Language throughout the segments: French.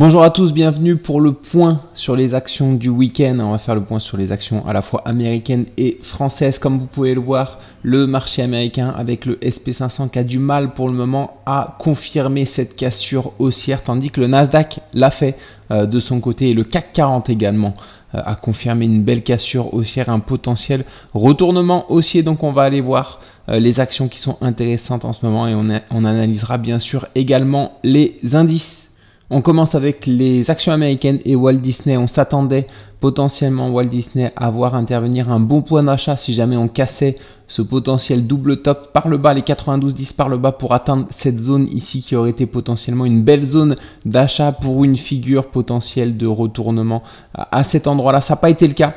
Bonjour à tous, bienvenue pour le point sur les actions du week-end. On va faire le point sur les actions à la fois américaines et françaises. Comme vous pouvez le voir, le marché américain avec le SP500 qui a du mal pour le moment à confirmer cette cassure haussière, tandis que le Nasdaq l'a fait de son côté et le CAC 40 également a confirmé une belle cassure haussière, un potentiel retournement haussier. Donc on va aller voir les actions qui sont intéressantes en ce moment et on analysera bien sûr également les indices. On commence avec les actions américaines et Walt Disney. On s'attendait potentiellement Walt Disney à voir intervenir un bon point d'achat si jamais on cassait ce potentiel double top par le bas, les 92,10 par le bas pour atteindre cette zone ici qui aurait été potentiellement une belle zone d'achat pour une figure potentielle de retournement à cet endroit-là. Ça n'a pas été le cas.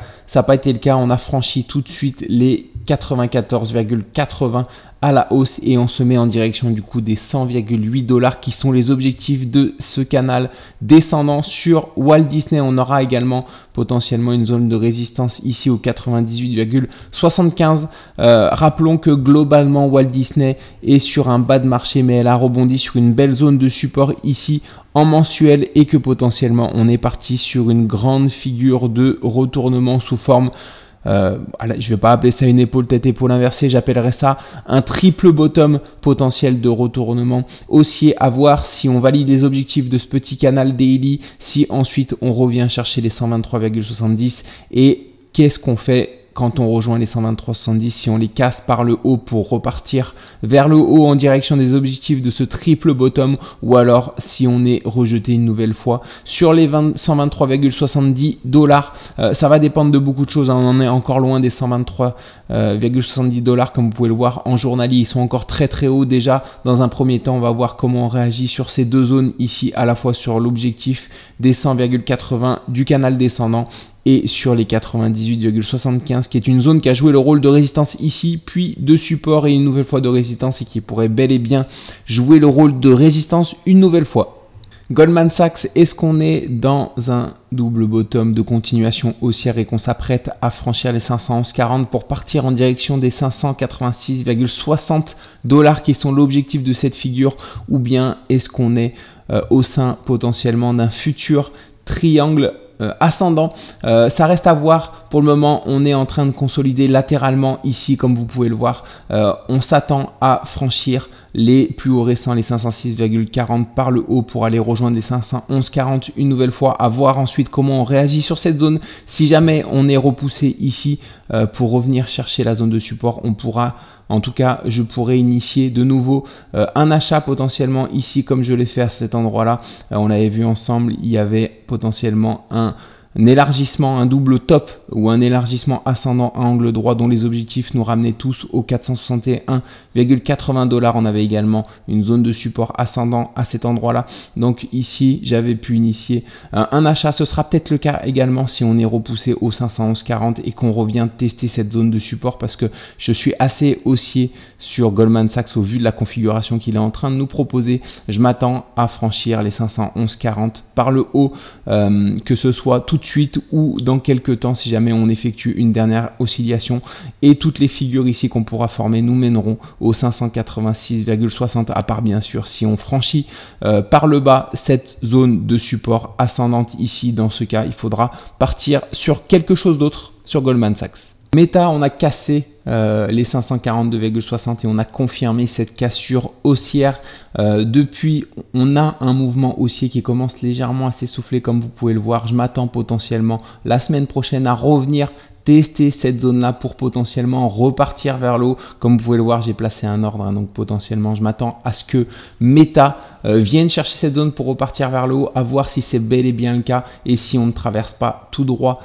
On a franchi tout de suite les 94,80 à la hausse et on se met en direction du coup des 100,8 $ qui sont les objectifs de ce canal descendant sur Walt Disney. On aura également potentiellement une zone de résistance ici au 98,75. Rappelons que globalement Walt Disney est sur un bas de marché, mais elle a rebondi sur une belle zone de support ici en mensuel et que potentiellement on est parti sur une grande figure de retournement sous forme je ne vais pas appeler ça une épaule tête-épaule inversée, j'appellerais ça un triple bottom potentiel de retournement haussier, à voir si on valide les objectifs de ce petit canal daily, si ensuite on revient chercher les 123,70 et qu'est-ce qu'on fait quand on rejoint les 123,70, si on les casse par le haut pour repartir vers le haut en direction des objectifs de ce triple bottom, ou alors si on est rejeté une nouvelle fois sur les 123,70 $. Ça va dépendre de beaucoup de choses, hein. On en est encore loin des 123,70 $ comme vous pouvez le voir en journalier. Ils sont encore très très hauts déjà. Dans un premier temps, on va voir comment on réagit sur ces deux zones ici, à la fois sur l'objectif des 100,80 du canal descendant et sur les 98,75 qui est une zone qui a joué le rôle de résistance ici, puis de support et une nouvelle fois de résistance et qui pourrait bel et bien jouer le rôle de résistance une nouvelle fois. Goldman Sachs, est-ce qu'on est dans un double bottom de continuation haussière et qu'on s'apprête à franchir les 511,40 pour partir en direction des 586,60 $ qui sont l'objectif de cette figure, ou bien est-ce qu'on est au sein potentiellement d'un futur triangle ascendant? Ça reste à voir. Pour le moment, on est en train de consolider latéralement ici, comme vous pouvez le voir. On s'attend à franchir les plus hauts récents, les 506,40 par le haut pour aller rejoindre les 511,40 une nouvelle fois, à voir ensuite comment on réagit sur cette zone. Si jamais on est repoussé ici pour revenir chercher la zone de support, on pourra, en tout cas, je pourrais initier de nouveau un achat potentiellement ici comme je l'ai fait à cet endroit-là. On l'avait vu ensemble, il y avait potentiellement un élargissement, un double top ou un élargissement ascendant à angle droit dont les objectifs nous ramenaient tous aux 461,80 $. On avait également une zone de support ascendant à cet endroit-là. Donc ici, j'avais pu initier un achat. Ce sera peut-être le cas également si on est repoussé aux 511,40 et qu'on revient tester cette zone de support, parce que je suis assez haussier sur Goldman Sachs au vu de la configuration qu'il est en train de nous proposer. Je m'attends à franchir les 511,40 par le haut, que ce soit tout de suite ou dans quelques temps si jamais on effectue une dernière oscillation, et toutes les figures ici qu'on pourra former nous mèneront aux 586,60, à part bien sûr si on franchit par le bas cette zone de support ascendante ici. Dans ce cas, il faudra partir sur quelque chose d'autre sur Goldman Sachs. Meta, on a cassé les 542,60 et on a confirmé cette cassure haussière. Depuis, on a un mouvement haussier qui commence légèrement à s'essouffler comme vous pouvez le voir. Je m'attends potentiellement la semaine prochaine à revenir tester cette zone là pour potentiellement repartir vers le haut. Comme vous pouvez le voir, j'ai placé un ordre, hein, donc potentiellement je m'attends à ce que Meta vienne chercher cette zone pour repartir vers le haut, à voir si c'est bel et bien le cas et si on ne traverse pas tout droit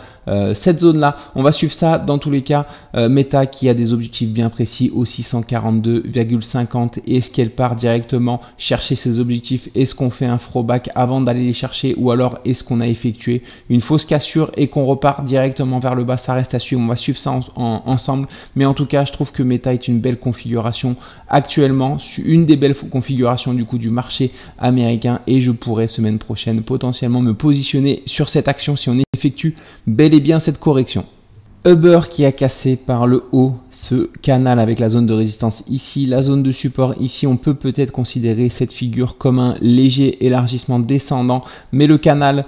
cette zone là. On va suivre ça dans tous les cas. Meta qui a des objectifs bien précis au 642,50. Est-ce qu'elle part directement chercher ses objectifs? Est-ce qu'on fait un throwback avant d'aller les chercher, ou alors est-ce qu'on a effectué une fausse cassure et qu'on repart directement vers le bas? Ça reste à suivre, on va suivre ça ensemble, mais en tout cas je trouve que Meta est une belle configuration actuellement, une des belles configurations du coup du marché américain, et je pourrais semaine prochaine potentiellement me positionner sur cette action si on effectue bel et bien cette correction. Uber qui a cassé par le haut ce canal avec la zone de résistance ici, la zone de support ici. On peut peut-être considérer cette figure comme un léger élargissement descendant, mais le canal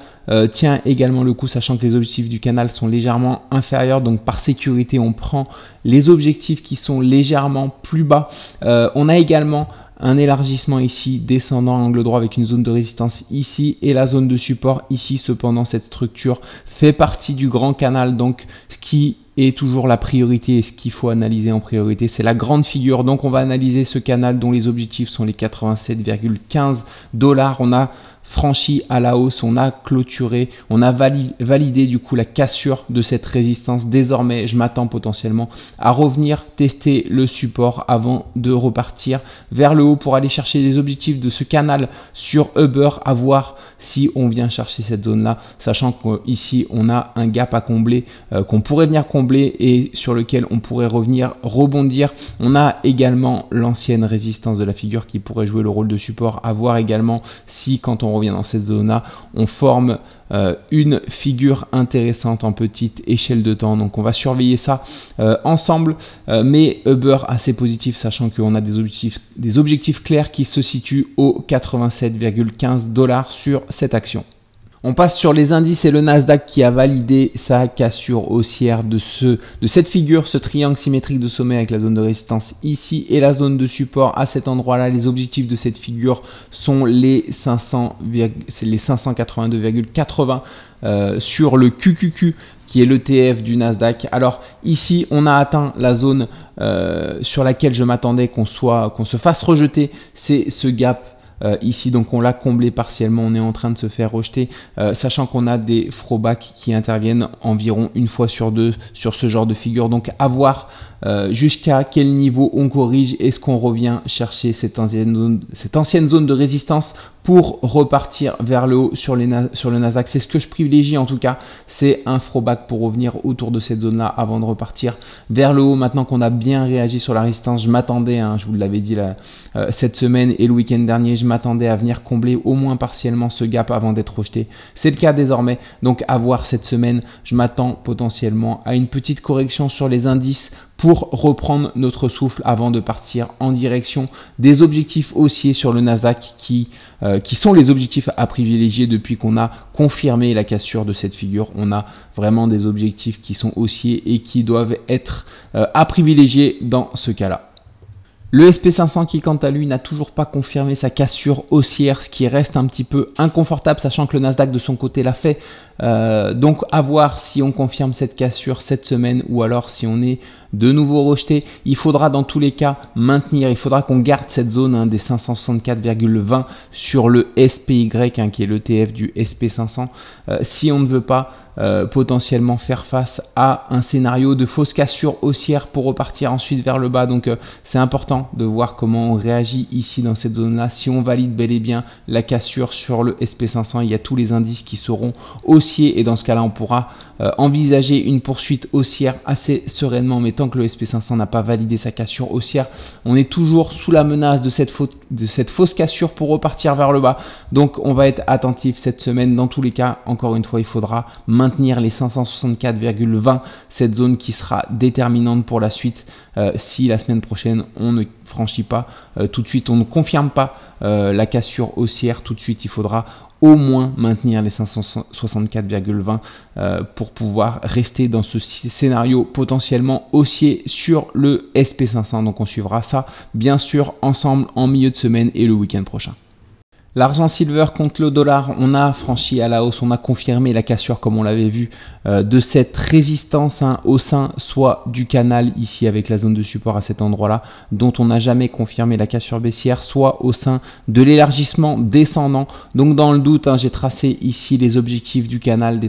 tient également le coup, sachant que les objectifs du canal sont légèrement inférieurs. Donc par sécurité, on prend les objectifs qui sont légèrement plus bas. On a également un élargissement ici, descendant à angle droit avec une zone de résistance ici et la zone de support ici. Cependant, cette structure fait partie du grand canal, donc ce qui est toujours la priorité et ce qu'il faut analyser en priorité, c'est la grande figure. Donc on va analyser ce canal dont les objectifs sont les 87,15 $. On a franchi à la hausse, on a clôturé, on a validé du coup la cassure de cette résistance. Désormais, je m'attends potentiellement à revenir tester le support avant de repartir vers le haut pour aller chercher les objectifs de ce canal sur Uber, à voir si on vient chercher cette zone là, sachant qu'ici on a un gap à combler qu'on pourrait venir combler et sur lequel on pourrait revenir rebondir. On a également l'ancienne résistance de la figure qui pourrait jouer le rôle de support, à voir également si quand on revient dans cette zone là on forme une figure intéressante en petite échelle de temps. Donc on va surveiller ça ensemble, mais Uber assez positif, sachant qu'on a des objectifs clairs qui se situent aux 87,15 $ sur cette action. On passe sur les indices et le Nasdaq qui a validé sa cassure haussière de cette figure, ce triangle symétrique de sommet avec la zone de résistance ici et la zone de support à cet endroit-là. Les objectifs de cette figure sont les 582,80 sur le QQQ qui est l'ETF du Nasdaq. Alors ici, on a atteint la zone sur laquelle je m'attendais qu'on se fasse rejeter, c'est ce gap. Ici, donc on l'a comblé partiellement, on est en train de se faire rejeter, sachant qu'on a des throwbacks qui interviennent environ une fois sur deux sur ce genre de figure. Donc à voir jusqu'à quel niveau on corrige, est-ce qu'on revient chercher cette ancienne zone de résistance pour repartir vers le haut sur le Nasdaq. C'est ce que je privilégie en tout cas, c'est un throwback pour revenir autour de cette zone là avant de repartir vers le haut. Maintenant qu'on a bien réagi sur la résistance, je m'attendais, je vous l'avais dit cette semaine et le week-end dernier, je m'attendais à venir combler au moins partiellement ce gap avant d'être rejeté. C'est le cas désormais, donc à voir cette semaine. Je m'attends potentiellement à une petite correction sur les indices pour reprendre notre souffle avant de partir en direction des objectifs haussiers sur le Nasdaq qui sont les objectifs à privilégier depuis qu'on a confirmé la cassure de cette figure. On a vraiment des objectifs qui sont haussiers et qui doivent être à privilégier dans ce cas-là. Le SP500 qui, quant à lui, n'a toujours pas confirmé sa cassure haussière, ce qui reste un petit peu inconfortable, sachant que le Nasdaq de son côté l'a fait. Donc à voir si on confirme cette cassure cette semaine ou alors si on est de nouveau rejeté. Il faudra dans tous les cas maintenir, il faudra qu'on garde cette zone des 564,20 sur le SPY qui est l'ETF du SP500 si on ne veut pas potentiellement faire face à un scénario de fausse cassure haussière pour repartir ensuite vers le bas. Donc c'est important de voir comment on réagit ici dans cette zone là. Si on valide bel et bien la cassure sur le SP500, il y a tous les indices qui seront haussiers et dans ce cas là on pourra envisager une poursuite haussière assez sereinement. Mais tant que le SP500 n'a pas validé sa cassure haussière, on est toujours sous la menace de cette fausse cassure pour repartir vers le bas. Donc on va être attentif cette semaine. Dans tous les cas, encore une fois, il faudra maintenir les 564,20, cette zone qui sera déterminante pour la suite. Si la semaine prochaine on ne franchit pas tout de suite, on ne confirme pas la cassure haussière tout de suite, il faudra au moins maintenir les 564,20 pour pouvoir rester dans ce scénario potentiellement haussier sur le SP500. Donc on suivra ça bien sûr ensemble en milieu de semaine et le week-end prochain. L'argent silver contre le dollar, on a franchi à la hausse, on a confirmé la cassure comme on l'avait vu de cette résistance au sein soit du canal ici avec la zone de support à cet endroit-là dont on n'a jamais confirmé la cassure baissière, soit au sein de l'élargissement descendant. Donc dans le doute, j'ai tracé ici les objectifs du canal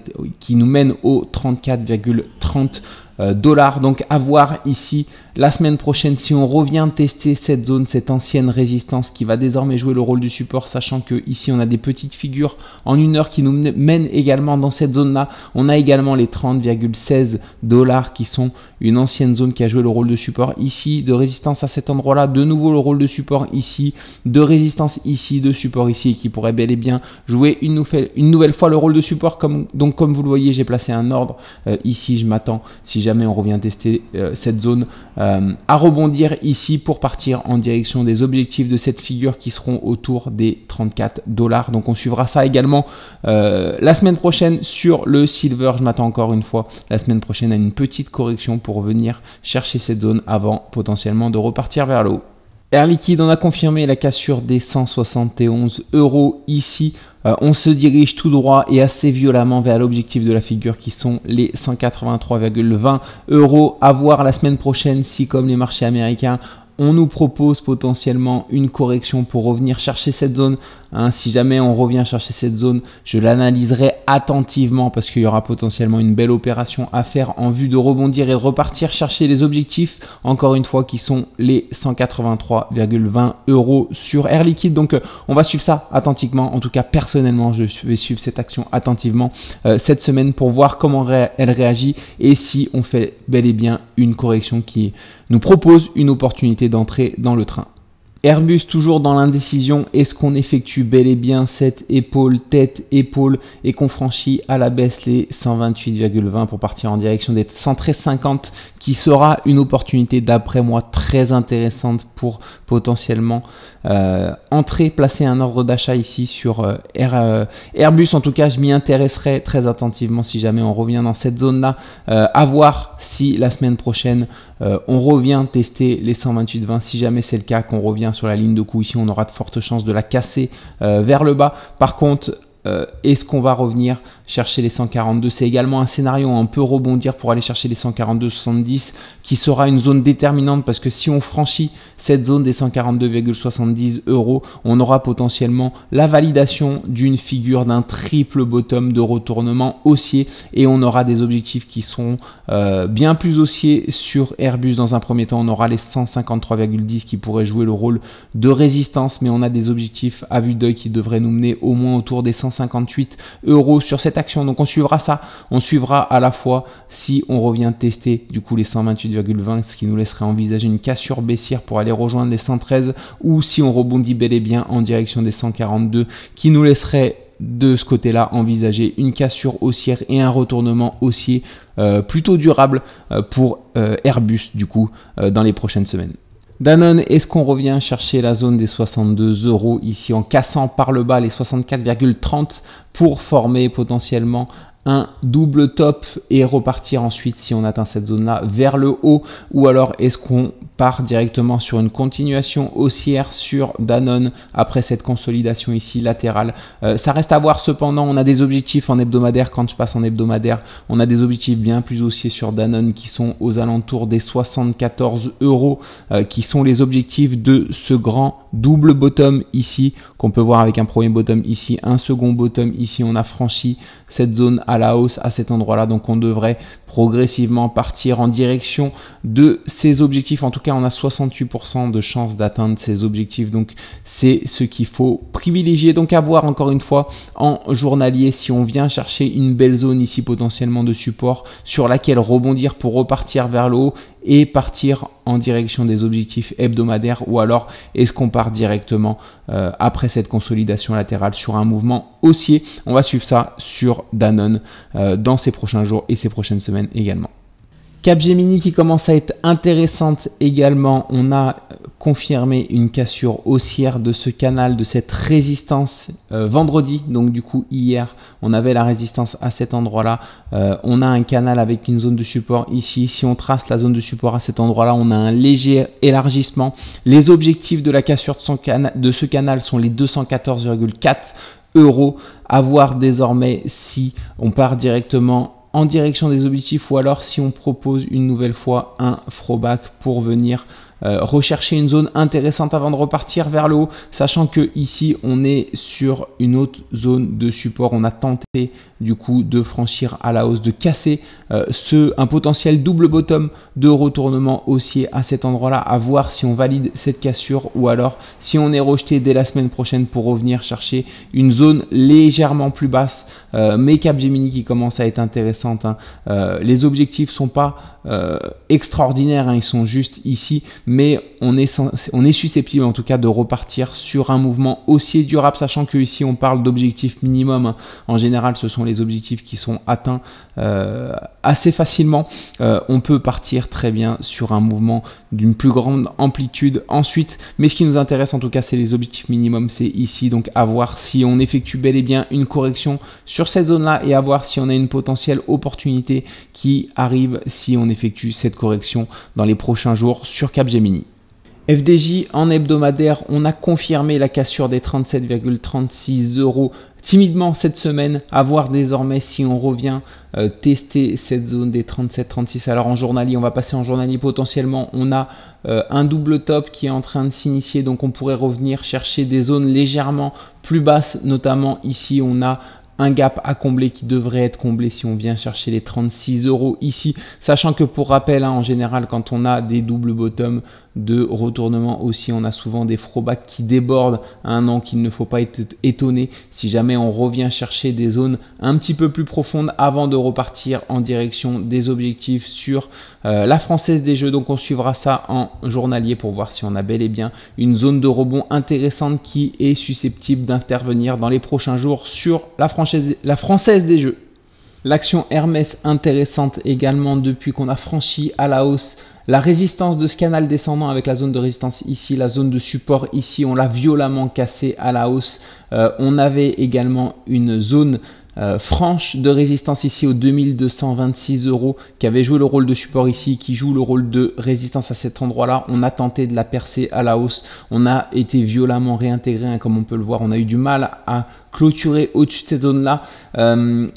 qui nous mènent au 34,30 $. Donc à voir ici la semaine prochaine si on revient tester cette zone, cette ancienne résistance qui va désormais jouer le rôle du support, sachant que ici on a des petites figures en 1 heure qui nous mènent également dans cette zone là. On a également les 30,16 $ qui sont une ancienne zone qui a joué le rôle de support ici, de résistance à cet endroit là, de nouveau le rôle de support ici, de résistance ici, de support ici, et qui pourrait bel et bien jouer une nouvelle fois le rôle de support. Donc comme vous le voyez, j'ai placé un ordre ici. Je m'attends, si jamais on revient tester cette zone à rebondir ici pour partir en direction des objectifs de cette figure qui seront autour des 34 $. Donc on suivra ça également la semaine prochaine sur le silver. Je m'attends encore une fois la semaine prochaine à une petite correction pour venir chercher cette zone avant potentiellement de repartir vers le haut. Air Liquide, on a confirmé la cassure des 171 € ici. On se dirige tout droit et assez violemment vers l'objectif de la figure qui sont les 183,20 €. À voir la semaine prochaine si, comme les marchés américains, on nous propose potentiellement une correction pour revenir chercher cette zone. Si jamais on revient chercher cette zone, je l'analyserai attentivement parce qu'il y aura potentiellement une belle opération à faire en vue de rebondir et de repartir chercher les objectifs, encore une fois, qui sont les 183,20 € sur Air Liquide. Donc, on va suivre ça attentivement. En tout cas, personnellement, je vais suivre cette action attentivement cette semaine pour voir comment elle réagit et si on fait bel et bien une correction qui nous propose une opportunité d'entrer dans le train. Airbus toujours dans l'indécision, est-ce qu'on effectue bel et bien cette épaule, tête, épaule et qu'on franchit à la baisse les 128,20 pour partir en direction des 113,50 qui sera une opportunité d'après moi très intéressante pour potentiellement entrer, placer un ordre d'achat ici sur Airbus. En tout cas, je m'y intéresserai très attentivement si jamais on revient dans cette zone-là. À voir si la semaine prochaine on revient tester les 128,20. Si jamais c'est le cas, qu'on revient sur la ligne de coup ici, on aura de fortes chances de la casser vers le bas. Par contre, est-ce qu'on va revenir chercher les 142? C'est également un scénario où on peut rebondir pour aller chercher les 142,70 qui sera une zone déterminante parce que si on franchit cette zone des 142,70 €, on aura potentiellement la validation d'une figure d'un triple bottom de retournement haussier et on aura des objectifs qui seront bien plus haussiers sur Airbus. Dans un premier temps, on aura les 153,10 qui pourraient jouer le rôle de résistance, mais on a des objectifs à vue d'œil qui devraient nous mener au moins autour des 158 € sur cette action. Donc on suivra ça, on suivra à la fois si on revient tester du coup les 128,20, ce qui nous laisserait envisager une cassure baissière pour aller rejoindre les 113, ou si on rebondit bel et bien en direction des 142 qui nous laisserait de ce côté-là envisager une cassure haussière et un retournement haussier plutôt durable pour Airbus du coup dans les prochaines semaines. Danone, est-ce qu'on revient chercher la zone des 62 € ici en cassant par le bas les 64,30 pour former potentiellement un double top et repartir ensuite si on atteint cette zone là vers le haut, ou alors est-ce qu'on part directement sur une continuation haussière sur Danone après cette consolidation ici latérale? Ça reste à voir. Cependant, on a des objectifs en hebdomadaire. Quand je passe en hebdomadaire, on a des objectifs bien plus haussiers sur Danone qui sont aux alentours des 74 € qui sont les objectifs de ce grand double bottom ici qu'on peut voir avec un premier bottom ici, un second bottom ici. On a franchi cette zone à la hausse à cet endroit là, donc on devrait progressivement partir en direction de ces objectifs. En tout cas, on a 68% de chances d'atteindre ces objectifs, donc c'est ce qu'il faut privilégier. Donc à voir encore une fois en journalier si on vient chercher une belle zone ici potentiellement de support sur laquelle rebondir pour repartir vers le haut et partir en direction des objectifs hebdomadaires, ou alors est-ce qu'on part directement après cette consolidation latérale sur un mouvement haussier? On va suivre ça sur Danone dans ces prochains jours et ces prochaines semaines également. Capgemini qui commence à être intéressante également. On a confirmé une cassure haussière de ce canal, de cette résistance vendredi. Donc du coup hier, on avait la résistance à cet endroit-là. On a un canal avec une zone de support ici. Si on trace la zone de support à cet endroit-là, on a un léger élargissement. Les objectifs de la cassure de ce canal sont les 214,4 €. À voir désormais si on part directement en direction des objectifs ou alors si on propose une nouvelle fois un throwback pour venir rechercher une zone intéressante avant de repartir vers le haut, sachant que ici on est sur une autre zone de support. On a tenté du coup de franchir à la hausse, de casser un potentiel double bottom de retournement haussier à cet endroit-là, à voir si on valide cette cassure ou alors si on est rejeté dès la semaine prochaine pour revenir chercher une zone légèrement plus basse. Mais Capgemini qui commence à être intéressante, hein. Les objectifs sont pas extraordinaires, hein, ils sont juste ici, mais on est susceptible en tout cas de repartir sur un mouvement haussier durable, sachant que ici on parle d'objectifs minimum, hein. En général ce sont les objectifs qui sont atteints assez facilement. On peut partir très bien sur un mouvement d'une plus grande amplitude ensuite, mais ce qui nous intéresse en tout cas c'est les objectifs minimums, c'est ici, donc à voir si on effectue bel et bien une correction sur cette zone là et à voir si on a une potentielle opportunité qui arrive si on effectue cette correction dans les prochains jours sur Capgemini. FDJ en hebdomadaire, on a confirmé la cassure des 37,36 € timidement cette semaine, à voir désormais si on revient tester cette zone des 37,36. Alors en journalier, on va passer en journalier potentiellement, on a un double top qui est en train de s'initier, donc on pourrait revenir chercher des zones légèrement plus basses, notamment ici on a un gap à combler qui devrait être comblé si on vient chercher les 36 € ici, sachant que pour rappel, hein, en général quand on a des doubles bottoms de retournement aussi, on a souvent des throwbacks qui débordent à un an, qu'il ne faut pas être étonné si jamais on revient chercher des zones un petit peu plus profondes avant de repartir en direction des objectifs sur la Française des Jeux. Donc on suivra ça en journalier pour voir si on a bel et bien une zone de rebond intéressante qui est susceptible d'intervenir dans les prochains jours sur la Française des Jeux. L'action Hermès intéressante également depuis qu'on a franchi à la hausse la résistance de ce canal descendant avec la zone de résistance ici, la zone de support ici, on l'a violemment cassé à la hausse. On avait également une zone franche de résistance ici aux 2226 € qui avait joué le rôle de support ici, qui joue le rôle de résistance à cet endroit là. On a tenté de la percer à la hausse, on a été violemment réintégré, hein, comme on peut le voir, on a eu du mal à clôturer au-dessus de cette zone là.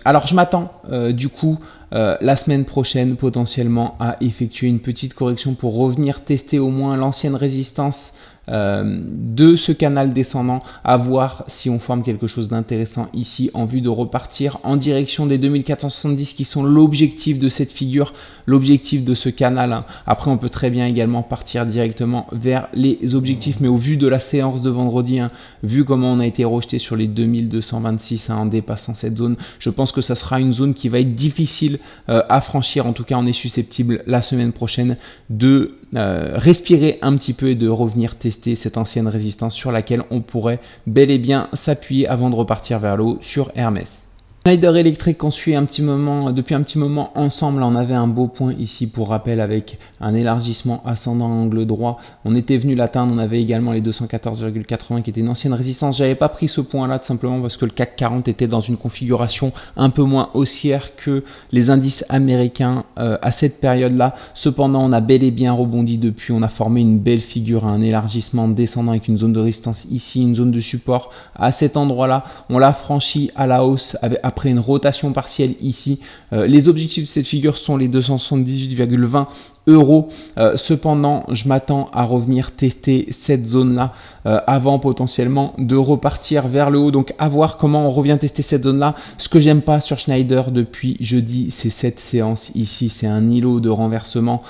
Alors je m'attends du coup la semaine prochaine potentiellement à effectuer une petite correction pour revenir tester au moins l'ancienne résistance de ce canal descendant, à voir si on forme quelque chose d'intéressant ici en vue de repartir en direction des 2470 qui sont l'objectif de cette figure, l'objectif de ce canal, hein. Après on peut très bien également partir directement vers les objectifs, mais au vu de la séance de vendredi, hein, vu comment on a été rejeté sur les 2226, hein, en dépassant cette zone, je pense que ça sera une zone qui va être difficile à franchir. En tout cas on est susceptible la semaine prochaine de respirer un petit peu et de revenir tester cette ancienne résistance sur laquelle on pourrait bel et bien s'appuyer avant de repartir vers le haut sur Hermès. Schneider Electric, on suit depuis un petit moment ensemble. On avait un beau point ici pour rappel avec un élargissement ascendant angle droit. On était venu l'atteindre, on avait également les 214,80 qui était une ancienne résistance. J'avais pas pris ce point là tout simplement parce que le CAC 40 était dans une configuration un peu moins haussière que les indices américains à cette période là. Cependant on a bel et bien rebondi depuis, on a formé une belle figure, un élargissement descendant avec une zone de résistance ici, une zone de support à cet endroit là. On l'a franchi à la hausse après une rotation partielle ici. Les objectifs de cette figure sont les 278,20 €. Cependant, je m'attends à revenir tester cette zone-là avant potentiellement de repartir vers le haut. Donc, à voir comment on revient tester cette zone-là. Ce que j'aime pas sur Schneider depuis jeudi, c'est cette séance ici. C'est un îlot de renversement.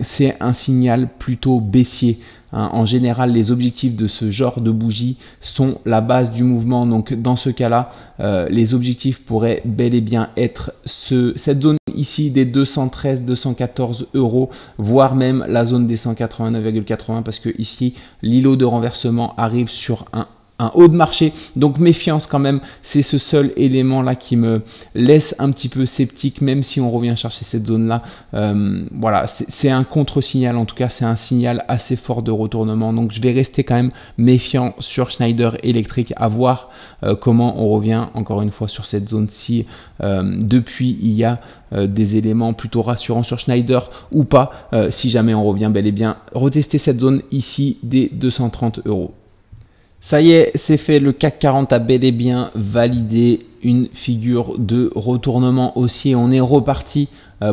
C'est un signal plutôt baissier. En général, les objectifs de ce genre de bougie sont la base du mouvement. Donc, dans ce cas-là, les objectifs pourraient bel et bien être cette zone ici des 213-214 €, voire même la zone des 189,80 parce que ici, l'îlot de renversement arrive sur un haut de marché, donc méfiance quand même, c'est ce seul élément là qui me laisse un petit peu sceptique, même si on revient chercher cette zone là. Voilà, c'est un contre-signal, en tout cas c'est un signal assez fort de retournement, donc je vais rester quand même méfiant sur Schneider Electric, à voir comment on revient encore une fois sur cette zone-ci. Depuis il y a des éléments plutôt rassurants sur Schneider ou pas, si jamais on revient bel et bien retester cette zone ici des 230 €. Ça y est, c'est fait, le CAC 40 a bel et bien validé une figure de retournement haussier. On est reparti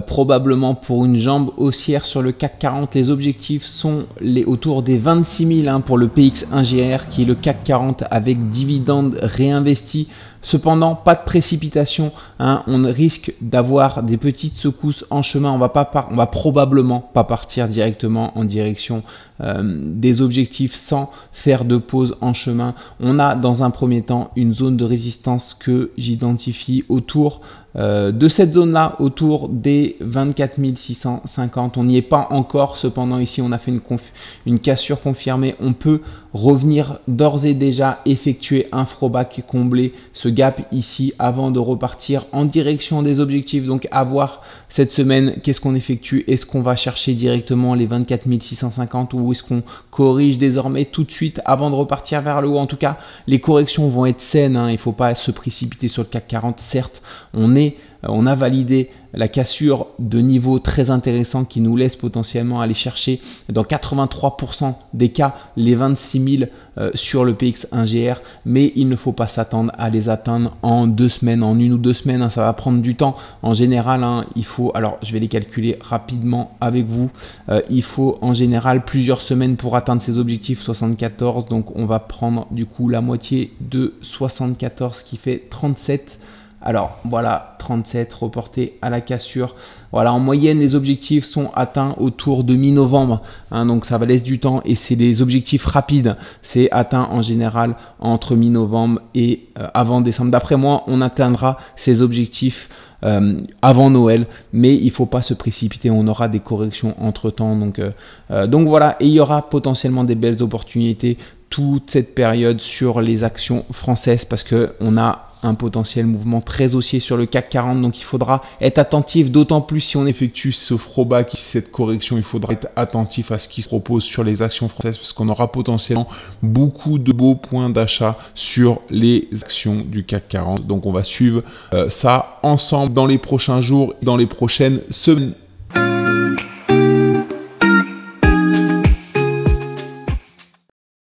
probablement pour une jambe haussière sur le CAC 40. Les objectifs sont autour des 26 000 pour le PX1GR qui est le CAC 40 avec dividendes réinvestis. Cependant, pas de précipitation, hein, on risque d'avoir des petites secousses en chemin. On va probablement pas partir directement en direction des objectifs sans faire de pause en chemin. On a dans un premier temps une zone de résistance que j'identifie autour de cette zone-là, autour des 24 650. On n'y est pas encore, cependant ici on a fait une cassure confirmée. On peut revenir d'ores et déjà effectuer un throwback, combler ce gap ici avant de repartir en direction des objectifs. Donc à voir cette semaine, qu'est-ce qu'on effectue? Est-ce qu'on va chercher directement les 24 650 ou est-ce qu'on corrige désormais tout de suite avant de repartir vers le haut? En tout cas, les corrections vont être saines, hein. Il ne faut pas se précipiter sur le CAC 40. Certes, on a validé la cassure de niveau très intéressant qui nous laisse potentiellement aller chercher dans 83% des cas les 26 000 sur le PX1GR, mais il ne faut pas s'attendre à les atteindre en 2 semaines, en 1 ou 2 semaines, hein. Ça va prendre du temps. En général, hein, il faut, alors je vais les calculer rapidement avec vous, il faut en général plusieurs semaines pour atteindre ces objectifs 74. Donc on va prendre du coup la moitié de 74 qui fait 37. Alors voilà, 37 reporté à la cassure. Voilà, en moyenne, les objectifs sont atteints autour de mi-novembre, hein, donc ça va laisser du temps et c'est des objectifs rapides. C'est atteint en général entre mi-novembre et avant décembre. D'après moi, on atteindra ces objectifs avant Noël, mais il faut pas se précipiter, on aura des corrections entre temps. Donc voilà, et il y aura potentiellement des belles opportunités toute cette période sur les actions françaises parce que on a un potentiel mouvement très haussier sur le CAC 40, donc il faudra être attentif, d'autant plus si on effectue ce throwback, cette correction, il faudra être attentif à ce qui se propose sur les actions françaises parce qu'on aura potentiellement beaucoup de beaux points d'achat sur les actions du CAC 40. Donc on va suivre ça ensemble dans les prochains jours, dans les prochaines semaines.